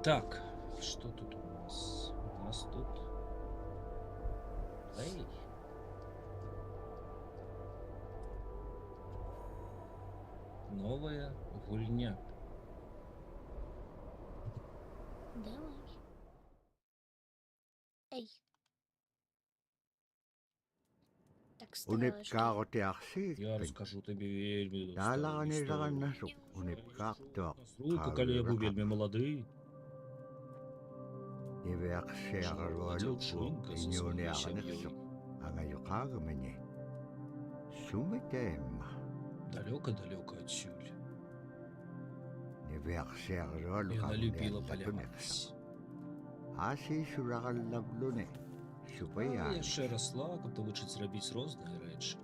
Так, что тут у нас? У нас тут... Эй. Новая гульня. Давай. Эй. Так, стрелочки. Я расскажу тебе вельмі Таалаарани старую сараннасук историю. унипкаартуақ Руку коллегу вельмі молодые. нивеарсиаралуалук Девчонка со своей иньюниарнерсоқ семьей. ангаюқаагамани сумитаимма Далеко-далеко отсюда. И нивеарсиаралуалук она любила агуниаллакунерсоқ полявать. аасиисулараллавлуни Я супаяани яшчэ расла, каб навучыць рабіць розныя рэчы.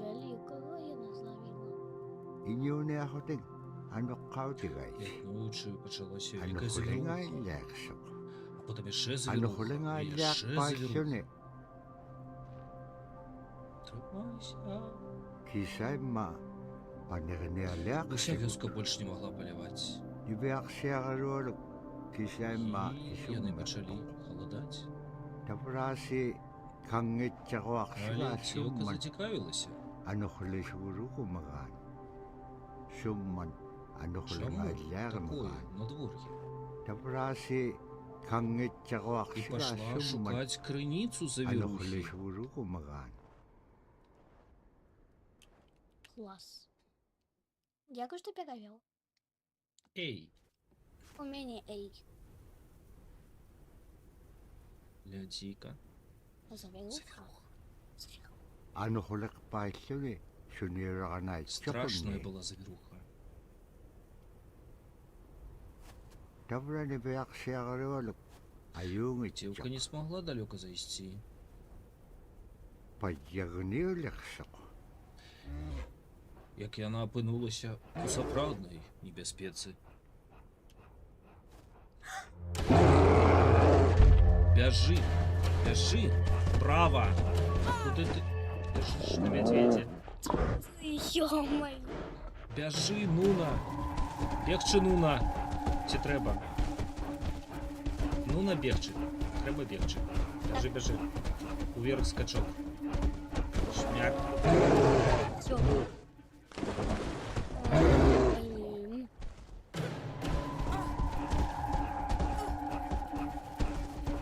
Великого я назловила. иньюниарутик анеққаутигайс Як ночью пачалася вялікая завіруха, анухулингаиллааксоқ а потым яшчэ завіруха, і яшчэ анухулингааллаақпаассуни завіруха. Трымайся. кисаимма Уся панерниаллаақсигут вёска больш не могла паляваць. нивеарсиаралуалук кисаимма І яны исумма пачалі халадаць. тавраси Але кангитсaqoarsigaa цёлка summan зацікавілася. анухлисуурукумагаан summan Чаму анухлингааллаармагаан такое надворье? тавраси І кангитсaqoarsigaa пошла summan шукать крыніцу завірухи. анухлисуурукумагаан Класс. Дякую, что перевел. Эй, Умение эй. гляди-ка. Заверуха. Завируха. анухлеқпаиллуни Страшная суниураганаитсеқунни была завируха. таврани пеарсиаралуалук Девка аюунгитсоқ не смогла далеко зайти. паягниулерсоқ Як яна апынулася у сапраўднай небяспецы. Бяжы, бяжы, право. Куды ты? Бяжыш на мядзведзе. Ё-моё. Бяжы, Нуна. Бегчы, Нуна. Ці трэба? Нуна, бегчы. Трэба бегчы. Бяжы, бяжы. Уверх скачок. Шмяк. Всё.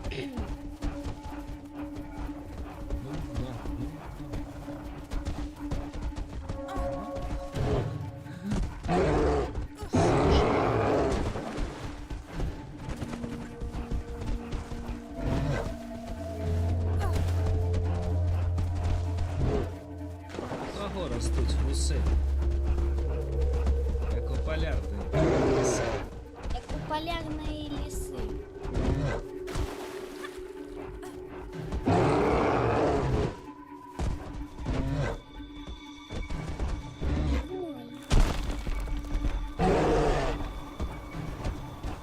Блин. Нуна, Кого растуть вуси? Екополярний ліси. Экополярные лесы.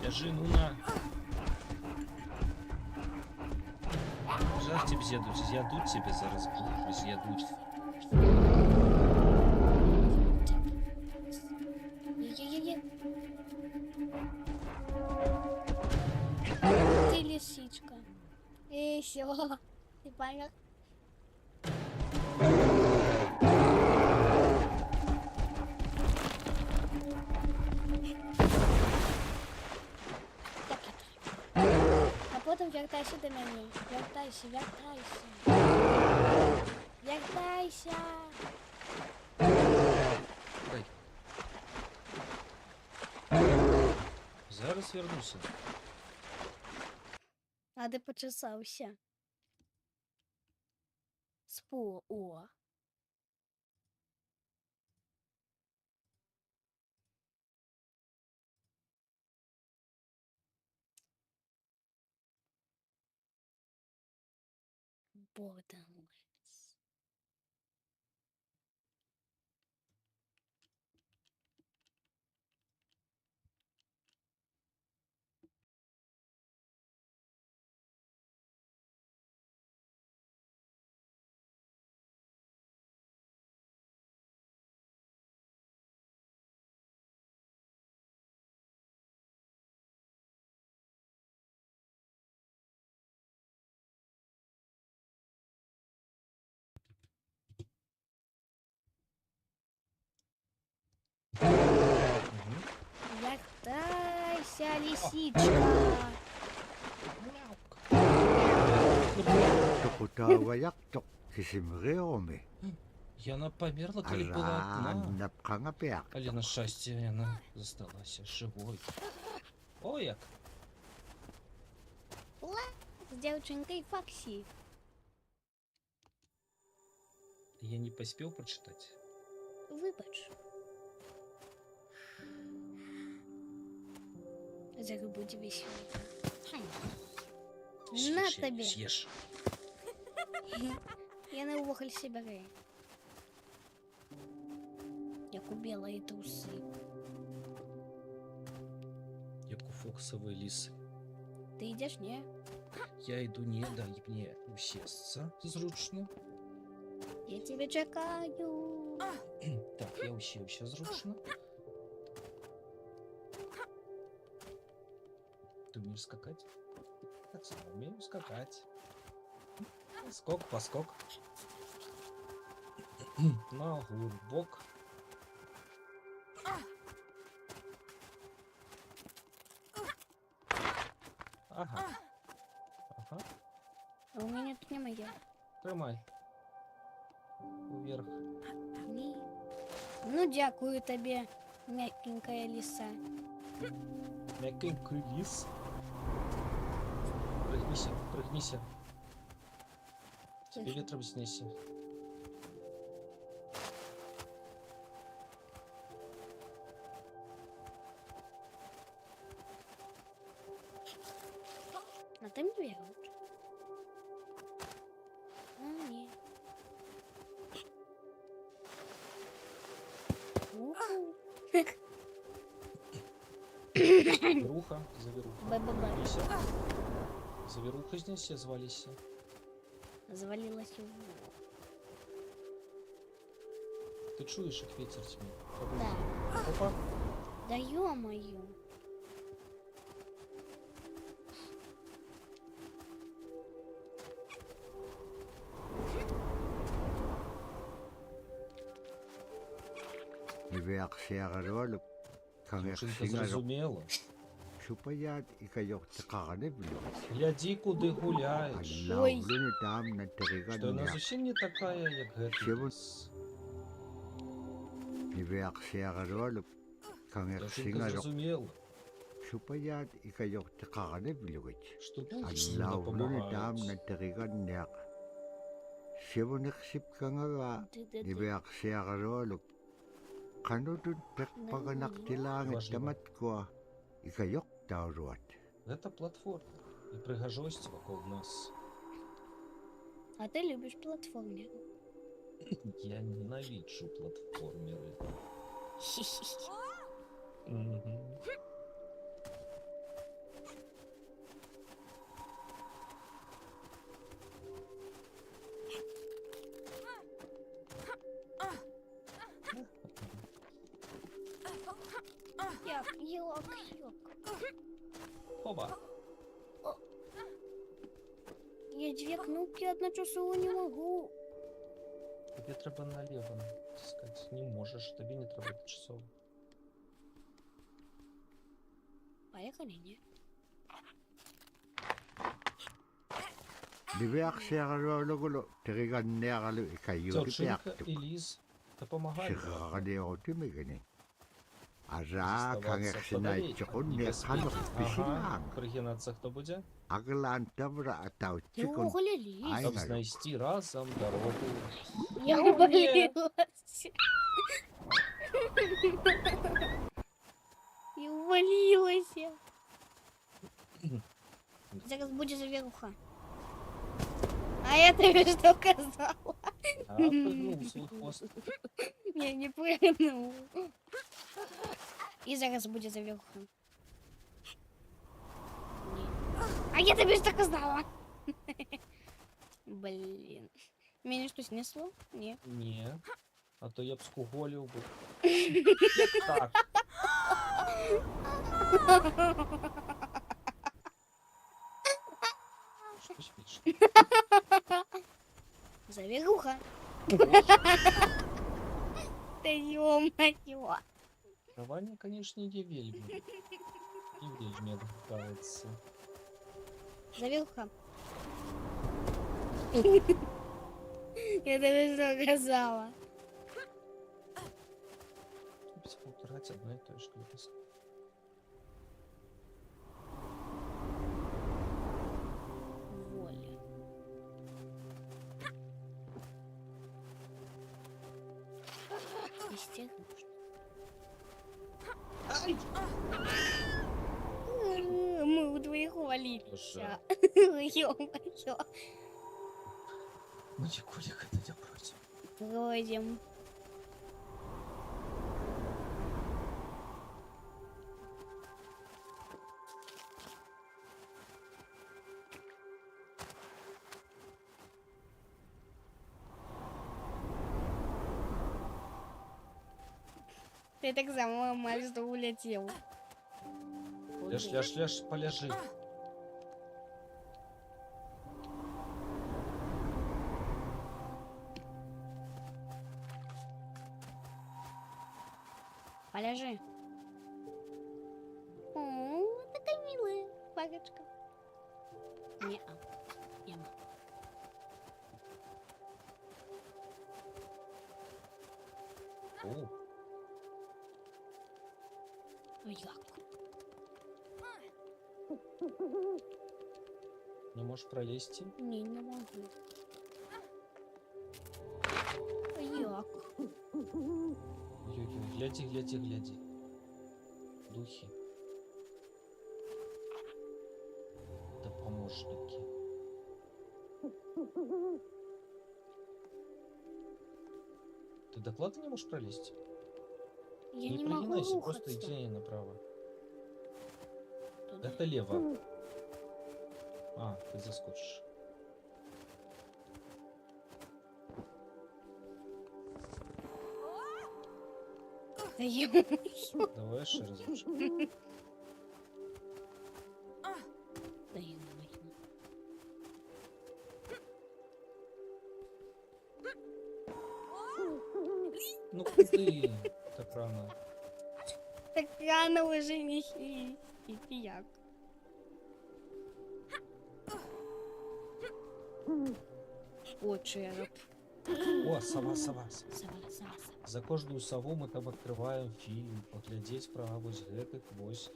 Бяжы, Нуна. Жах тебе з'ядуть тебе зараз, з'ядуть. Е-е-е-е. Ты лисичка. И все. Ты понял? Так это. А потом вертайся до меня. Вертайся, вертайся. Вертайся. Дай. Зараз вернуся. А ты почесался. Спо. О. Борderlands. Вся лисичка. Тукутааваяқтоқ кисимериоруми. И она померла, коли была одна. Напқангапиақ. Али на счастье она засталась живой. Ой, як. С девчонкой Фокси. Я не поспел прочитать. Вибач. Зараз буде весело. На Съешь, тобі. Съешь. Я на вуголь себе. Як у білої труси. Як у фоксовой лисы. Ти йдеш, ні? Я иду, не дай мне усесться зручно. Я тебе чекаю. Так, я усевся зручно. Ты умеешь скакать? Так само умею скакать. Скок, поскок. На глубок. Ага. Ага. А у мене тут немає. Тримай. Вверх. Ні. Ну, дякую тобі, м'якенькая лиса. Мягкий лис. Пригнися, пригнися. Тебе ветром снеси. А ти не віриш? А, ні. Уху. Завируха, завируха. Бе-бе-бе. Снеся. Завируха снеся, звалися. Завалилась в воду. Ты чуешь, как ветер тебе? Да. Опа. Да ё-моё. Нивиақсиагалуалук Машинка кангерсингалоқ зрозумела. супаяат икайортеқаранавлу. Гляди, куды гуляешь. Аллаулуни таамна Что она териганниақ совсем не такая, як гэта. Чего? нивиақсиагалуалук Машинка кангерсингалоқ зрозумела, супаяат икайортеқаранавлугит что будешь всегда аллаулуни таамна помогать. териганниақ сивунерсипкангава Ты-ты-ты. нивиақсиагалуалук канутут пеқпаганартилаангат Важно. таматкуа икайоқтауруат Это платформа. И пригожусь вокруг нас. А ты любишь платформер. Я ненавижу платформеры. Мгм. Ёк. Оба. Я две кнопки одночасово не могу. Тобі треба наліво натискати. Не можеш, тобі не треба часово. Поехали, не? нивиақсиагалуалугулу териганниаралу Дзержинка икайюутипиартук и Лиз допомагають. сигаганиорутимигани ажаа Оставаться кангерсинаитсоқунни не қалеқ поспеть. писилаан Ага, пригинаться хто буде? аглаан тавра атаутсикун Уголились. Ай. Обзнайсти разом дорогу. Я Ой, увалилась. И увалилась я. Зараз буде завіруха. А я тобі що казала? А, пригнув свій хвост. Я не прыгнул. І зараз буде завіруха. Ні. А я тобі що казала? Блін. Мене щось несло? Ні. Ні. А то я б скуголів би. Так. Що смішно? Завіруха. Та ё-моё. Травання, конечно, є вельми. І ведмедь грається. Завилка. Я тебе что сказала? Без повторять одно и то же. Воля. Естественно. Мы вдвоих валились. Ё-моё. Мы ніколи ходити против. Пройдем. Ты так само что улетел. Ляж, поляжи. Поляжи. О, такая милая парочка. Не-а. Ема. О, Ой, як. не можешь пролезть? Не, не могу. Ой, як. Ой-ой-ой, гляди. Духи. Да помощники. Ты докладно не можешь пролезть? Я не не могу прогинайся, просто рухаться. иди направо. Туда. Это лево. А, ты заскочишь. Да ё-моё. Давай еще разочек. Да ё-моё. Ну куды? Так рано. Так рано уже не и як. О, череп. О, сова. Сова. За кожную сову мы там открываем фильм, поглядеть про вось гэтых вось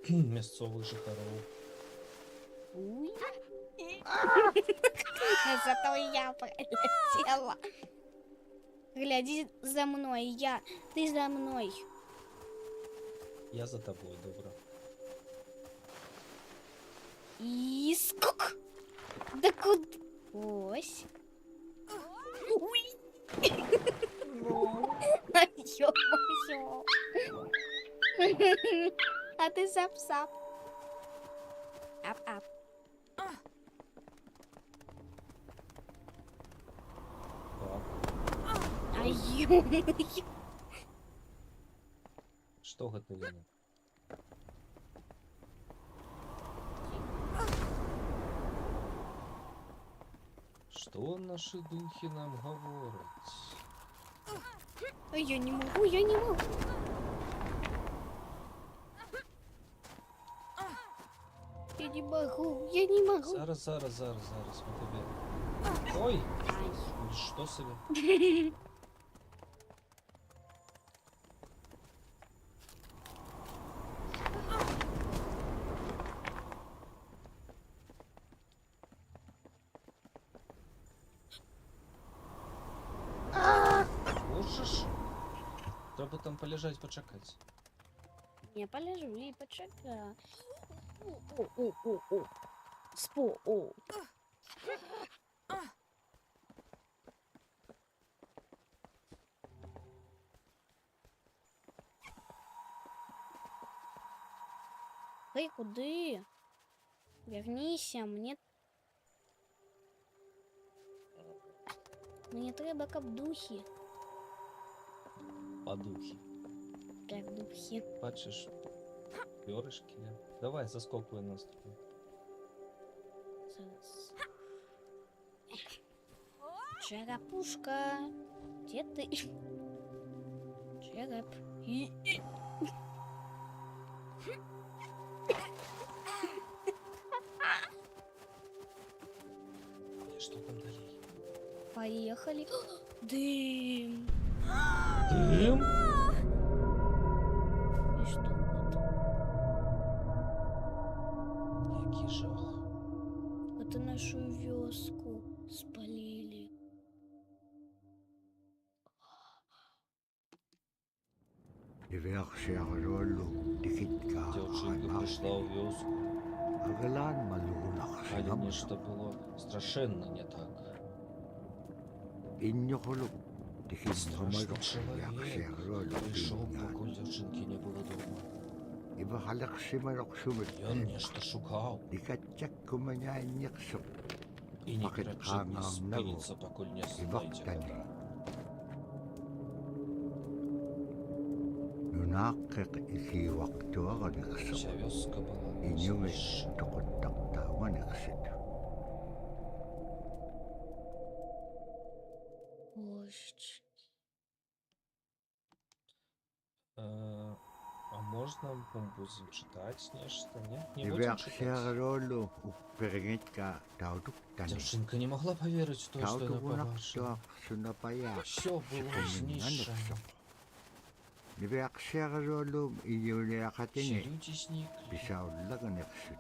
мясцовых жыхароў. Уй. Зато я пролетела. Гляди за мной, ты за мной. Я за тобой, добра. И скок. Да куда? Ось. Уй. Ё-моё. А ты сап-сап. Ап-ап. Так, Ай, ё-моё. што гэта яны? Што нашы духі нам гавораць? Ой, я не могу, я не могу. Я не могу. Зараз, мы тебе. Ой, Ай. што сабе? Можаш? Треба там полежать, почакаць. Не полежу и почекаю. О. Спо. О. Ты куди? Вернися, Мені треба капдухи. Падухи. Як духи. Бачиш, пёрышки. Давай, заскокуй нас тут. Зараз. Черепушка. Где ты? Череп. Что там далее? Поехали. Дым. Дым? И что это? Який жах. Это нашу вёску спалили. Ивеарсиаралуаллу Девчонка тикиткаараанаа пришла в вёску, агалаан але малугунарсинам нечто было страшенно не так. инньоқулу Страшный тикиннермалу человек ивеарсиаралуаллу пришел, пиингаан пока девчонки не было дома. ивахалерсималорсумат И он нечто шукал. никатсаккуманяаннерсоқ И ни перед чем не Пакет спинится, покуль не ивартани найдет. нунааққеқ исиуартуаранерсоқ Вся вёска была иньюми совершенно. тоқуттартааманерсит Божечки. А можно мы будем читать нечто? Нет? Не будем читать. ивеарсиаралуаллу упперингитка таутуктани Девчонка не могла поверить в то, что она побачила. таутугунартуарсунапаяа Все было изнищено. ивеарсиаралуаллум Все июлиақатини люди сникли. писауллаганерсут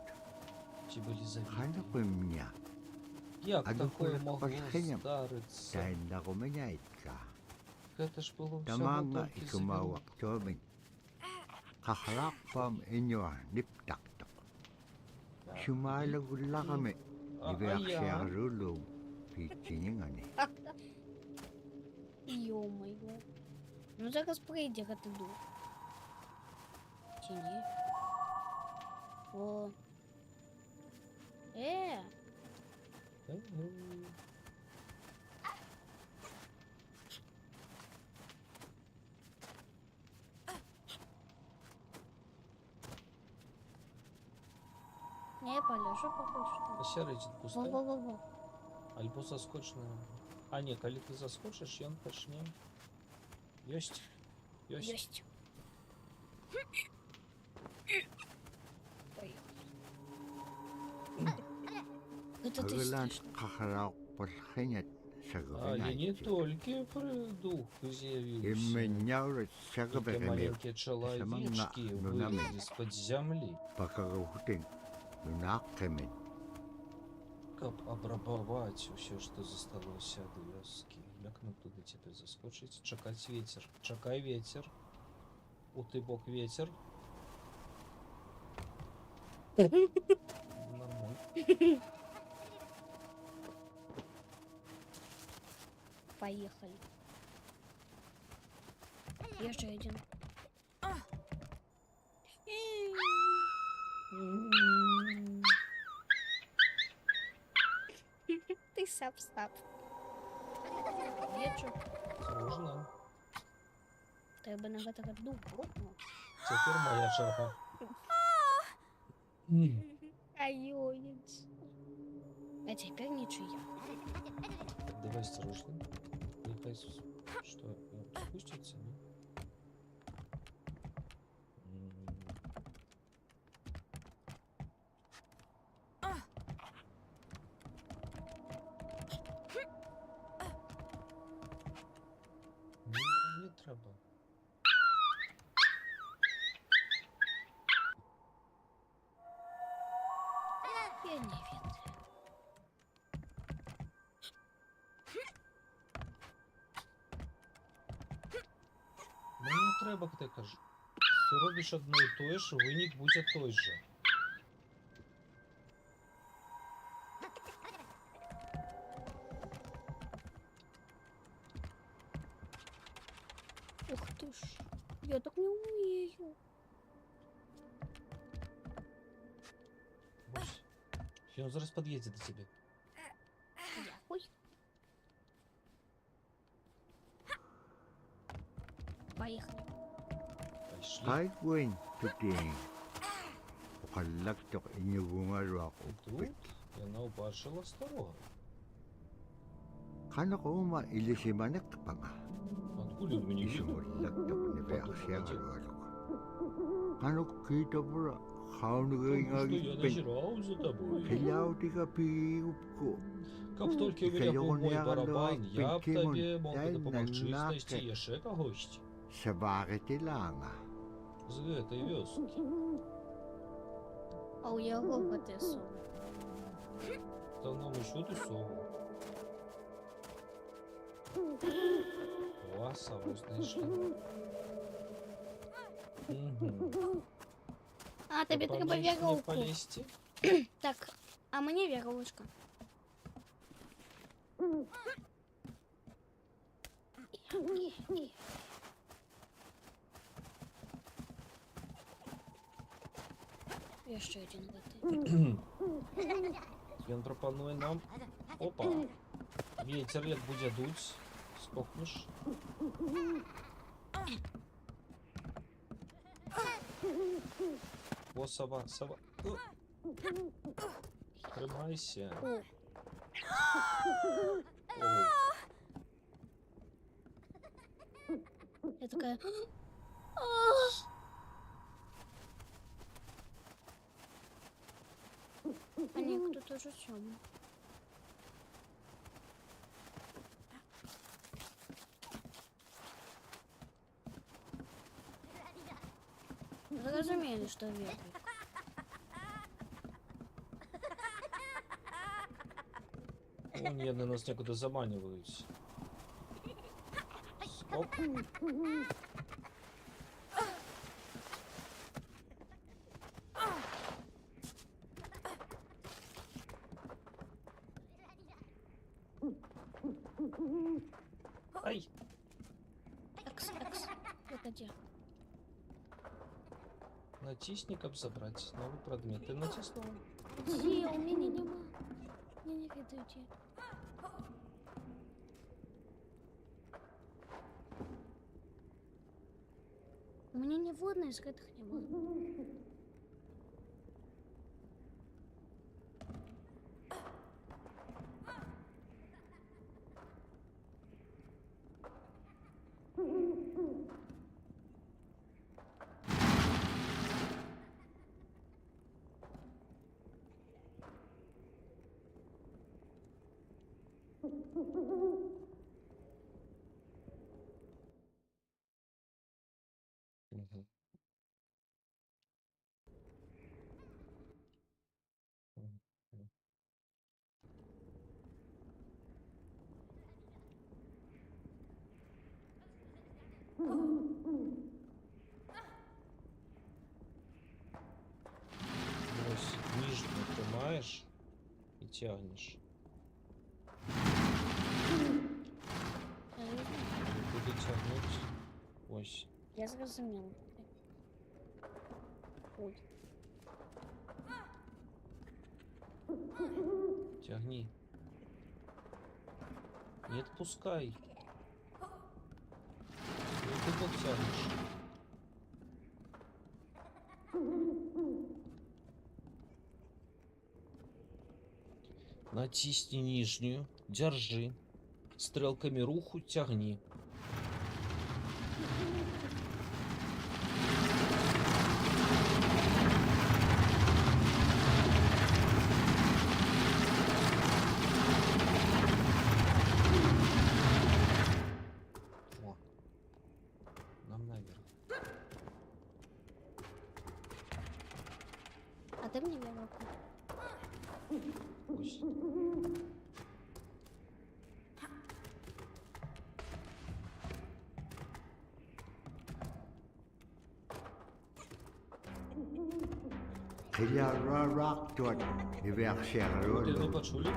Те были забиты. ханақимня Як А такое духовно могло подхинем. стариться? таиннаруманяитка Это ж было все тамаанга икумауартуамин қахлаарпаам иньуа ниптартоқ сумаалагулларами ивеарсиаралуаллум пиитсинингани Ё-моё. Ну зараз прийде гатиду. Чи ні? О. Не, полежу поки що. Сярый пустой. Во-во-во-во. Альбо заскочь на... А не, коли ты заскочишь, ён пачне. Ёсць. Ёсць. Есть. Поехали. Это ты агылаан слышишь? қахлаарпалхинат Але не сагавинаит только дух изъявился. имменняурат Эти сагавегами маленькие человечки нунами. вылезли из-под земли, пакагахутин нунааққимин как обрабовать все, что засталось от вёски. Як нам туди теперь заскочить? Чакать ветер. Чакай ветер. У ты бок ветер. Нормально. Поехали. Я же один. Ты сап-сап. Єчу. Сложно. Треба на гэта году. Теперь моя черга. Айонец. А теперь ничья. Давай осторожно. Нехай что спустится, ну? Не треба. Я не видно. Ну не треба, ти кажу. Ти робиш одно і те ж, винік буде той же. Ух ты ж. Я так не умею. Ось. Він зараз під'їде до тебе. Ой. Поехали. Пошли. қайгуин тутиин оқаллактоқ иниугунгалуақуппит Тут она убачила старого. қанеқума илисиманеқпага Откуда он меня видел? исумуллактоқ нивеарсиагалуалук қанук киитапура Хаунугын Потому что я агиппен. нажрал за тобой. Хиляутига пиупку. Как только у меня был мой Кайон барабан, яралло я б пенкемон тебе мог бы допомогти тайна знайти наке. ще когось Саваритиланга. з этой вёски. А у Єгова ти сов. Та нам що ти сову? О, сову знайшли. Угу. А, тобі треба віровку. полезти? Так, а мені віровочка. Я ще один витий. Він пропонує нам. Опа. Ветер як буде дуть. Скокнеш. О, сова, сова. Тримайся. О, Ой. я такая... А ні, кто-то же сам. Зрозуміли, що вірить. О, ні, вони нас некуди заманюють. Стоп. Ай! Экс. Погоди. Натисни, как забрать новый предмет. Ты натиснул? Где? У меня нема. Я не виду где. У меня не водно из этих нема. Мгм. Мгм. Ось нижнюю тримаєш і тягнеш. Куди тягнуть? Ось. Я зрозуміла. Ой. Тягни. Не отпускай. Ну ты как тянешь? Натисни нижнюю, держи. Стрелками руху тягни. О, нам наверх. А ты мне віровку. Ось. Хиляурак тут Ти не невершеролу. почули?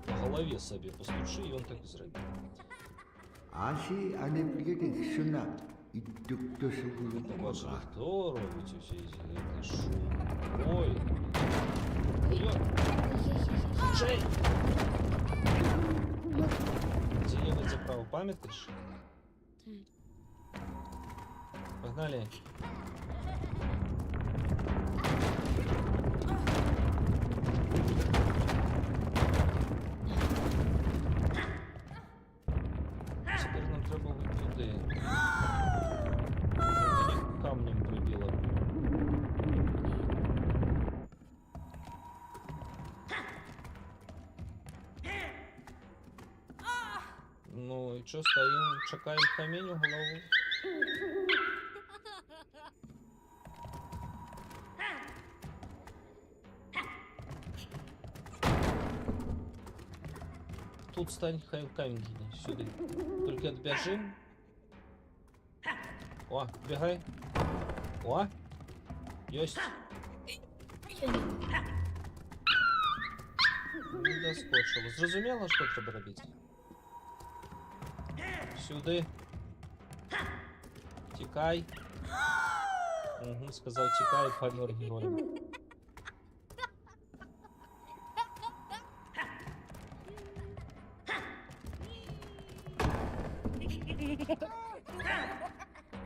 По голове собі постучи, і він так і зробить. Асі анеплітик суна. Іттуктусугулу. Побачили, хто робить усі ці шум. Ой. Ой. Джей! Зеленый за право памятаешь? Погнали. Теперь нам треба вийти туди. Мені камнем прибило. Ну і що, стоїмо, чекаємо камінь у голову. Тут стань, хай в камінь кине, сюди. Тільки відбіжим. О, бігай. О, єсть. Не доскочило. Зрозуміло, що треба робити? Сюди. Тікай. Угу, сказав тікай, помер Георгій.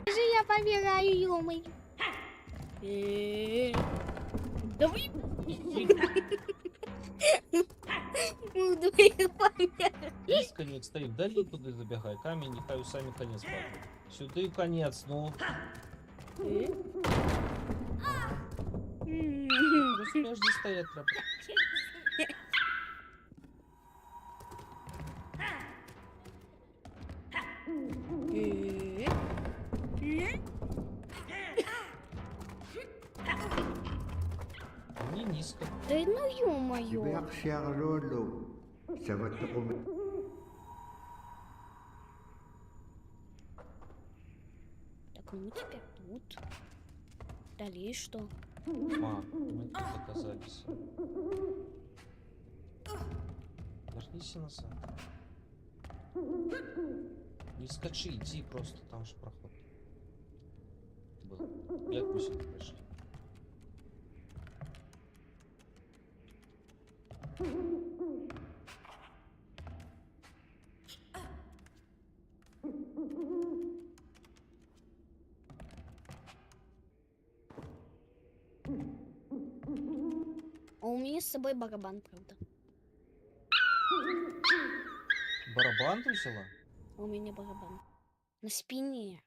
Же я помираю, ё-моё. Давай. Давай помер. Есть конец стоит. Далі туди забігай. Камінь, нехай самі конець падає. Сюди конець, ну. Просто между стоять треба. Мені низько. Да ну ё-моё. Iberkshire Lolo. Ça va te remettre. Так, ну мы теперь тут. Далее что? А, мы тут оказались. Вернись назад. Не скачи, иди просто, там же проход был. Як мы сюда пришли? А у меня с собой барабан, правда. Барабан ты взяла? А у меня барабан. На спине.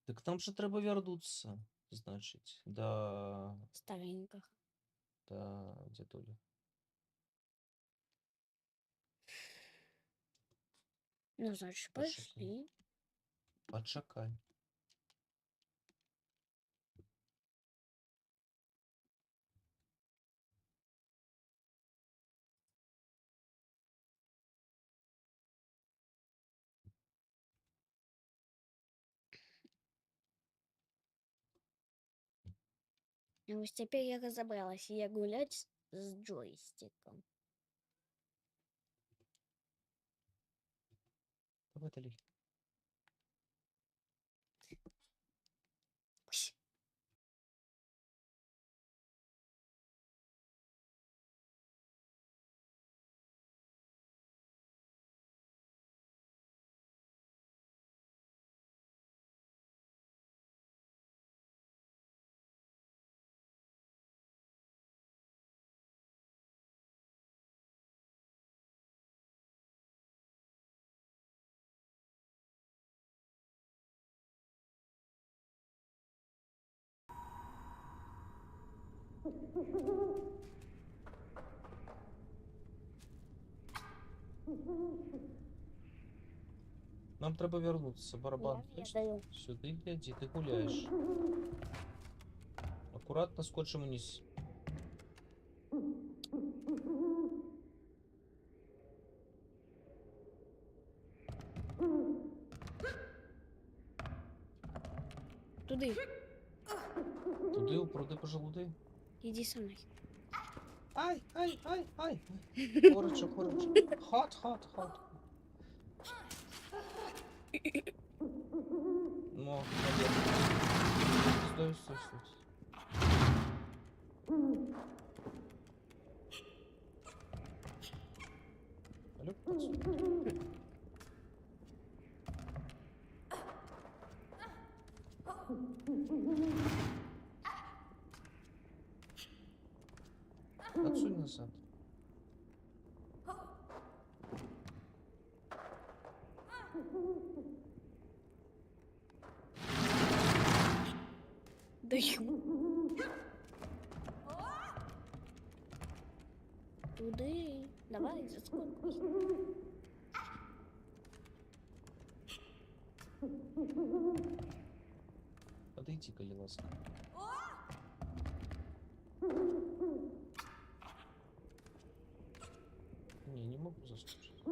Так там же треба вернуться, значить, до Стареньких. дядуля. Ну, значит, Пошли. пошли. Почекай. И вот теперь я разобралась. Я гулять с джойстиком. Давай далі. Пусть. Нам треба вернутися. Барабан. Я Бачиш? даю. Сюди гляди, ти гуляєш. Акуратно скотчем вниз. Туды. Туди, упруди пожалуди. Иди со мной. Ай, ай, ай, ай. Хорочок, хорочок. Хот, хот, хот. Ну, молодец. Стой, стой, стой. Алло, отсюда. Отсюда назад. Даю. Туды. Давай, заскокай. Подойди, коли ласка. Не могу заскочить.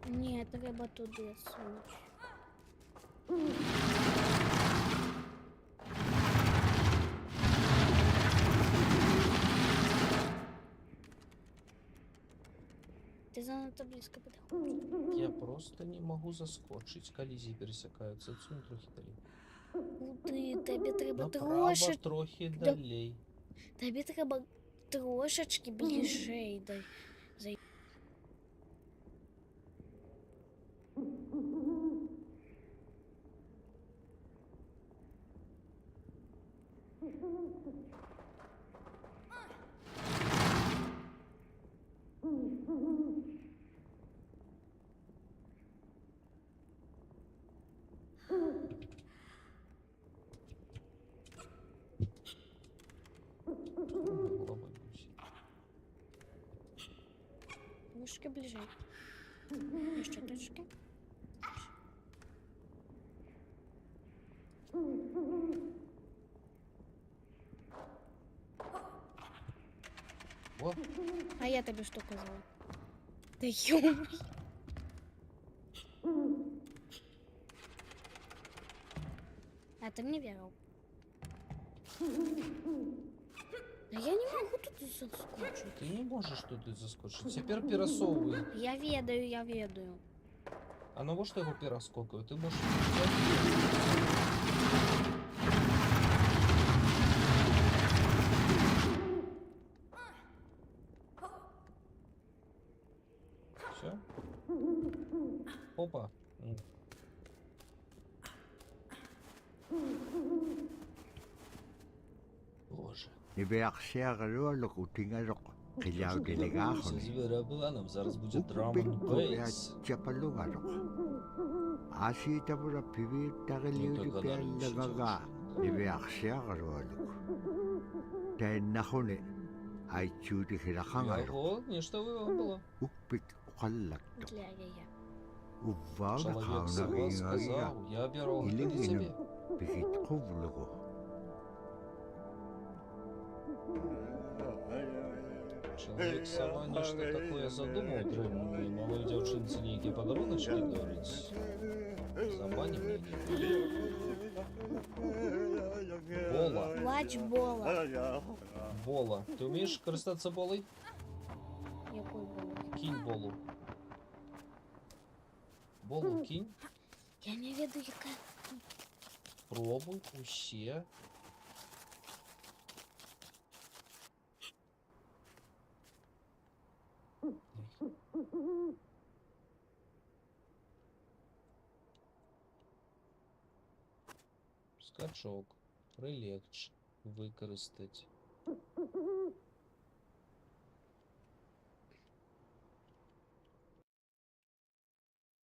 Ні, треба туди сунути. Ти занадто близько підходиш. Я просто не могу заскочить. Колізії пересікаються. Отсюда трохи далі. Куди? Тобі треба Направо трошечки. трохи далі. Тобі треба трошечки ближей. Головой гусь. Трошки ближей. Ще трошки. О, А я тобі що казала? Та ё. А ты мне верил? Да я не могу тут заскочить. ты не можешь тут заскочить. Тепер пересовывай. Я ведаю. А на во что его перескокают? Ты можешь... Все? Опа. Боже. Ибеаксиагалуалук утингалук қилаутилигаахуни. Зверопланом зараз буде драм н бейс. Чапалугалук. Аасиитапула пивииттарилиули пиаллагага ибеаксиагалуалук. Таиннахуни айтсуути хилахангалук. Ого, нечто было. Уппит уқаллатту. Для я. Увваана Человек сова хаунагингагига. сказал, я беру это Илингину тебе. пихитқувлугу. Человек сова нечто такое задумал древнее. Малой девчинце некие подаруночки говорить. Забани мне не Бола. Плач Бола. Бола. Ты умеешь користатися болой? Який Бола? Кинь болу. Болу кинь. Я не ведаю, яка. Пробуй, уще. Скачок. Прилегч. Використать.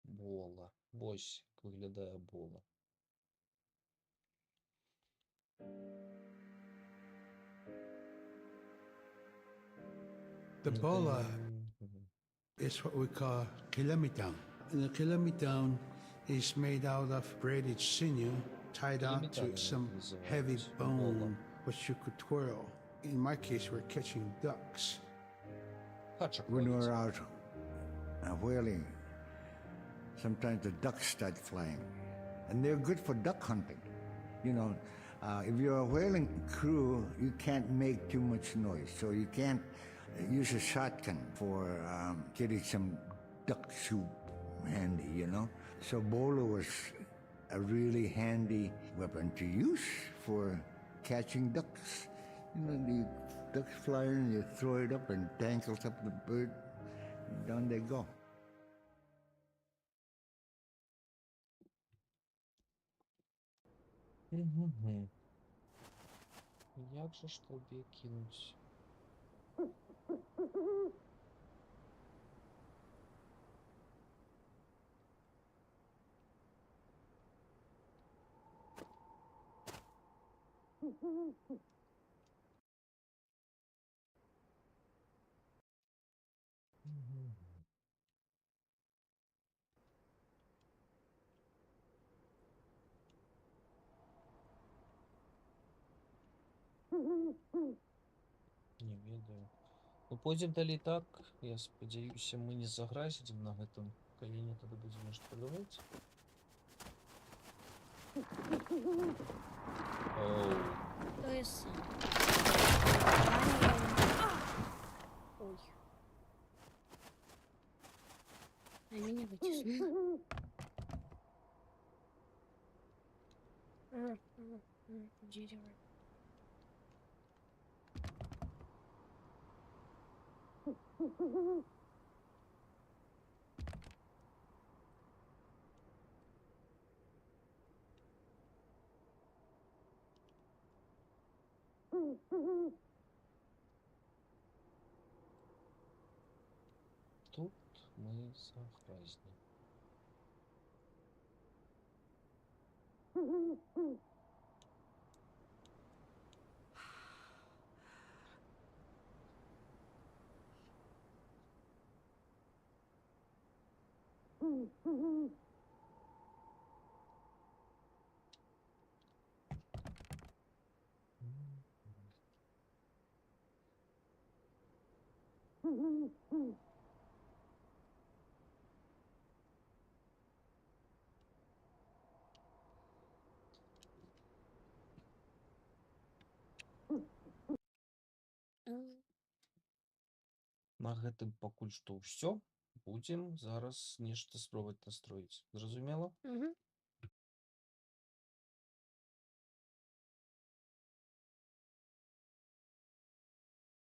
Бола. Ось як виглядає бола. The bola Мгм. is what we call kilamitan. And the kilamitan is made out of braided sinew tied onto Kilamitan some называется. heavy Бола. bone, which you could twirl. In my case, we're catching ducks. Хачак When ловить. we're out whaling, sometimes the ducks start flying. And they're good for duck hunting. You know, if you're a whaling crew, you can't make too much noise. So you can't use a shotgun for getting some duck soup handy, you know. So bolo was a really handy weapon to use for catching ducks. You know, the ducks fly in, you throw it up and tangles up the bird, and down they go. Мгм. Як же ж тобі кинуть? Мгм. Не ведаю. Ну, пойдем далей так. Я спадзяюся, мы не загразім на гэтым. Калі не, тады будзем нешта паляваць. Оу. То есть сам. Ой. А меня вытеснил. Дерево. Тут мы загразнем. На гэтым пакуль што ўсё. Будзем зараз нешта спробаваць настроіць. Зразумела? Угу.